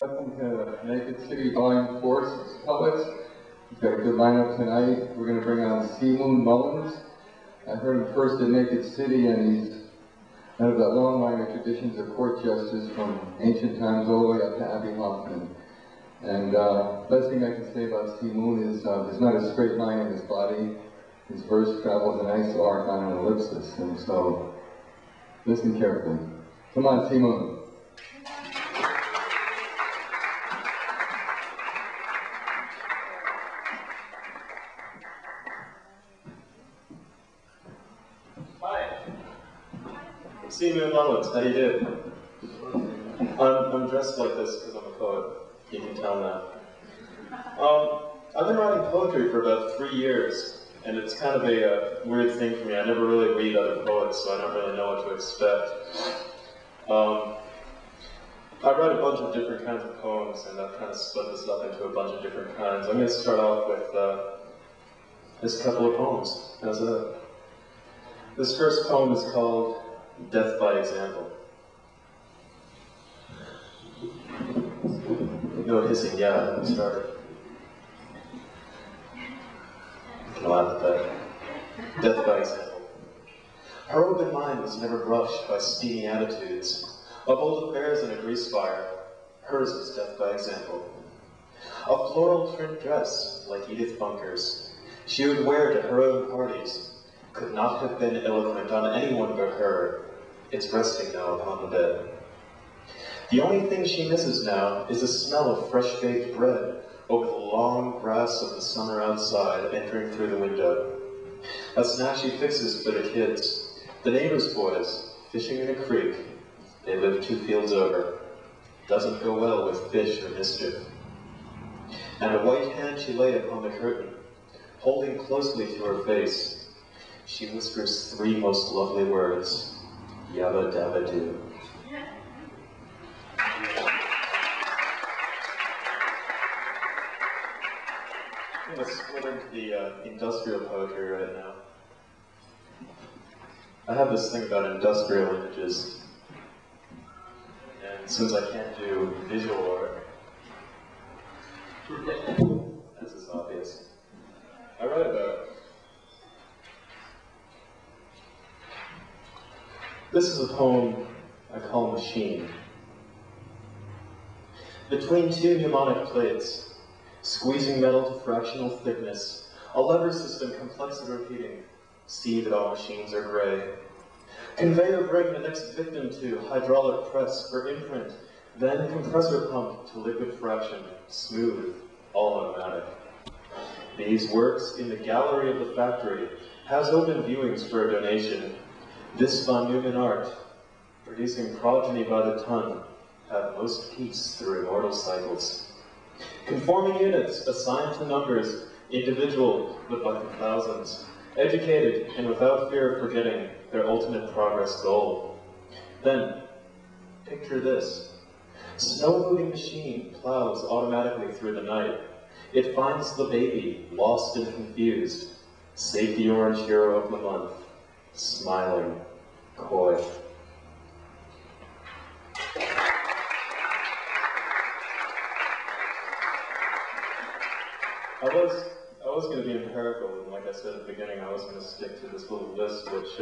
Welcome to Naked City Volume 4, 6 poets. We've got a good lineup tonight. We're going to bring on Mullin. I heard him first in Naked City, and he's out of that long line of traditions of court justice from ancient times all the way up to Abbie Hoffman. And best thing I can say about Moon is there's not a straight line in his body. His verse travels a nice arc on an ellipsis, and so listen carefully. Come on, Moon. Moon Mullins, how you doing? I'm dressed like this because I'm a poet. You can tell now. I've been writing poetry for about 3 years, and it's kind of a weird thing for me. I never really read other poets, so I don't really know what to expect. I write a bunch of different kinds of poems, and I've kind of split this up into a bunch of different kinds. I'm going to start off with this couple of poems. How's that? This first poem is called Death by Example. No hissing, yeah, I'm started. You can laugh at that. Death by example. Her open mind was never brushed by steamy attitudes. Of old affairs in a grease fire, hers was death by example. A floral print dress, like Edith Bunker's, she would wear to her own parties, could not have been eloquent on anyone but her. It's resting now upon the bed. The only thing she misses now is the smell of fresh-baked bread over the long grass of the summer outside entering through the window. A snack she fixes for the kids, the neighbors' boys, fishing in a creek. They live 2 fields over. Doesn't go well with fish or mischief. And a white hand she laid upon the curtain, holding closely to her face. She whispers 3 most lovely words. Yabba dabba doo. I'm going to split into the industrial poetry right now. I have this thing about industrial images, and since I can't do visual art, this is obvious. I write about it. This is a poem I call Machine. Between 2 pneumonic plates, squeezing metal to fractional thickness, a lever system complex of repeating, see that all machines are gray. Conveyor bring the next victim to hydraulic press for imprint, then compressor pump to liquid fraction, smooth, all automatic. These works in the gallery of the factory, has open viewings for a donation. This von Neumann art, producing progeny by the ton, have most peace through immortal cycles. Conforming units assigned to numbers, individual but by the thousands, educated and without fear of forgetting their ultimate progress goal. Then, picture this. Snow-moving machine plows automatically through the night. It finds the baby, lost and confused. Safety orange hero of the month. Smiling, coy. I was going to be empirical, and like I said at the beginning, I was going to stick to this little list, which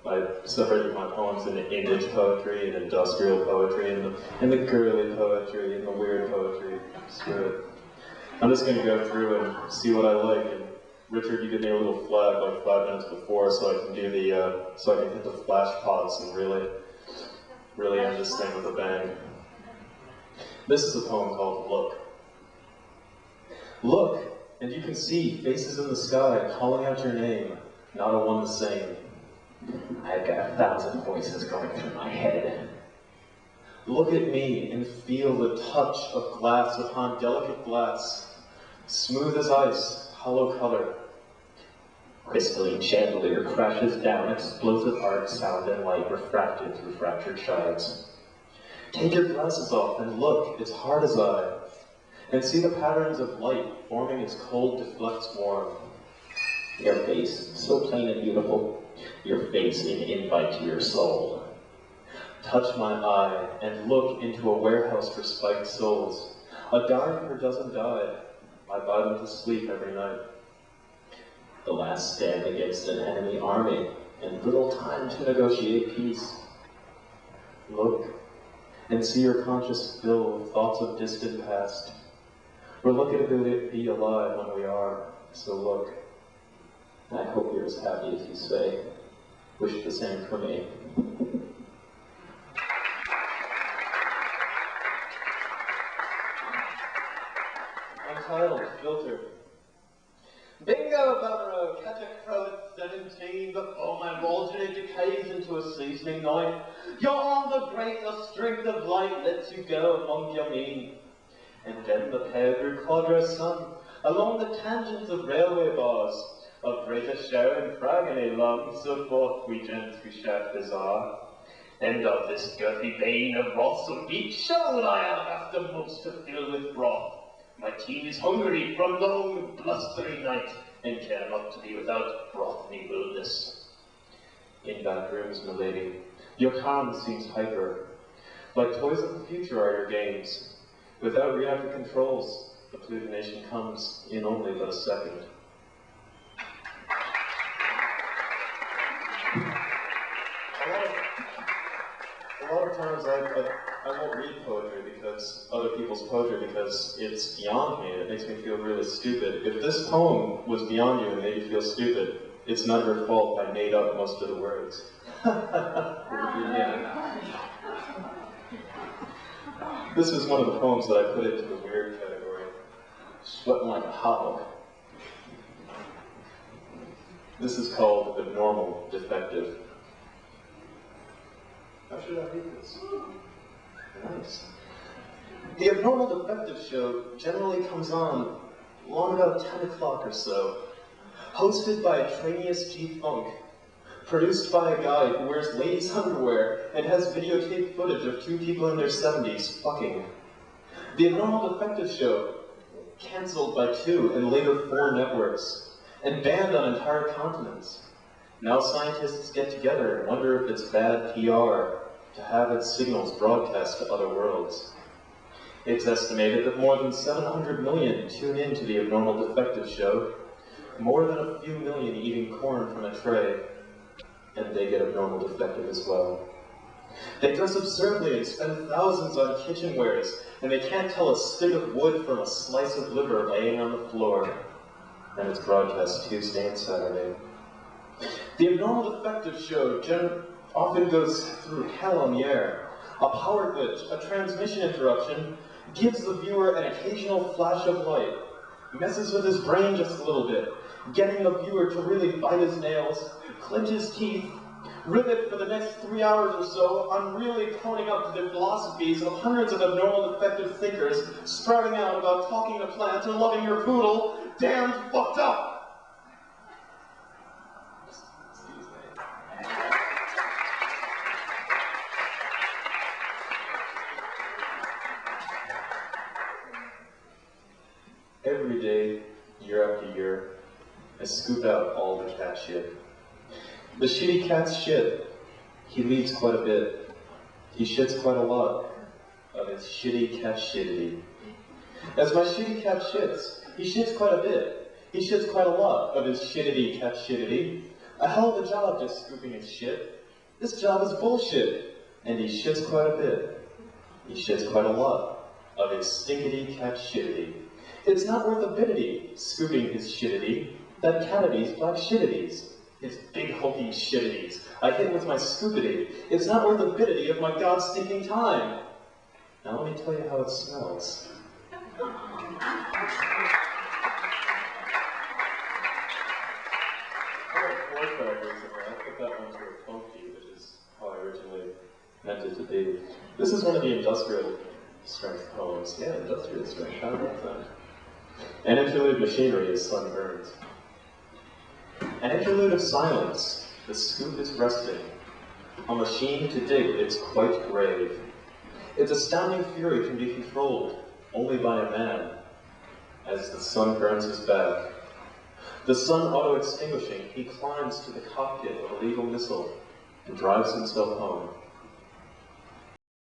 I separated my poems into image poetry and industrial poetry and the girly poetry and the weird poetry. Screw it. I'm just going to go through and see what I like. And Richard, you give me a little flag like 5 minutes before, so I can do so I can hit the flash pots and really end this thing with a bang. This is a poem called Look. Look, and you can see faces in the sky calling out your name, not a one the same. I've got 1,000 voices going through my head. Look at me and feel the touch of glass upon delicate glass, smooth as ice, hollow color. Crystalline chandelier crashes down, explosive art, sound, and light refracted through fractured shards. Take your glasses off and look as hard as I, and see the patterns of light forming as cold deflects warm. Your face, so plain and beautiful, your face an invite to your soul. Touch my eye and look into a warehouse for spiked souls. A dime per dozen died. I buy them to sleep every night. The last stand against an enemy army, and little time to negotiate peace. Look and see your conscious fill with thoughts of distant past. We're lucky to be alive when we are, so look. I hope you're as happy as you say. Wish the same for me. Untitled, Filter. Bingo, Barbaro, catch a crow at 17, before my Walter decays into a seasoning night. You're on the greater strength of light lets you go among your mean. And then the pair grew quadro sun, along the tangents of railway bars, of greater show and fragony lung, so forth we gents who shaft bizarre. And of this girthy vein of wrath of beach shall I have after most to fill with broth. My team is hungry from long, blustery night, and care not to be without brothy wilderness. In back rooms, milady, your calm seems hyper. Like toys of the future are your games. Without reactive controls, the plutonation comes in only but a second. A lot of times I won't read poetry because other people's poetry because it's beyond me and it makes me feel really stupid. If this poem was beyond you and made you feel stupid, it's not your fault. I made up most of the words. Yeah. This is one of the poems that I put into the weird category. Sweating like a hog. This is called Abnormal Defective. How should I read this? Nice. The Abnormal Defective show generally comes on long about 10 o'clock or so, hosted by Trainius G. Funk, produced by a guy who wears ladies' underwear and has videotaped footage of two people in their 70s fucking. The Abnormal Defective show, cancelled by 2 and later 4 networks, and banned on entire continents. Now scientists get together and wonder if it's bad PR to have its signals broadcast to other worlds. It's estimated that more than 700 million tune in to the Abnormal Defective show, more than a few million eating corn from a tray, and they get abnormal defective as well. They dress absurdly and spend thousands on kitchenwares, and they can't tell a stick of wood from a slice of liver laying on the floor. And it's broadcast Tuesday and Saturday. The Abnormal Defective show often goes through hell on the air. A power glitch, a transmission interruption, gives the viewer an occasional flash of light, messes with his brain just a little bit, getting the viewer to really bite his nails, clench his teeth, rivet for the next 3 hours or so on really toning up to the philosophies of hundreds of abnormal defective thinkers sprouting out about talking to plants and loving your poodle, damned fucked up! Excuse me. Every day, year after year, I scoop out all the cat shit. The shitty cat's shit. He leaves quite a bit. He shits quite a lot of his shitty cat shittity. As my shitty cat shits, he shits quite a bit. He shits quite a lot of his shittity cat shittity. A hell of a job just scooping his shit. This job is bullshit. And he shits quite a bit. He shits quite a lot of his stinkity cat shittity. It's not worth a bitity, scooping his shittity, that catity's black shittities. His big hulking shittities. I hit with my scoopity. It's not worth a bitity of my god-stinking time. Now let me tell you how it smells. I put that one to a funky, which is how I originally meant it to be. This is one of the industrial strength poems. Yeah, industrial strength. How about that? An interlude machinery is sun burns. An interlude of silence. The scoop is resting. A machine to dig its quite grave. Its astounding fury can be controlled only by a man. As the sun burns his back. The sun auto-extinguishing, he climbs to the cockpit of a lethal missile and drives himself home.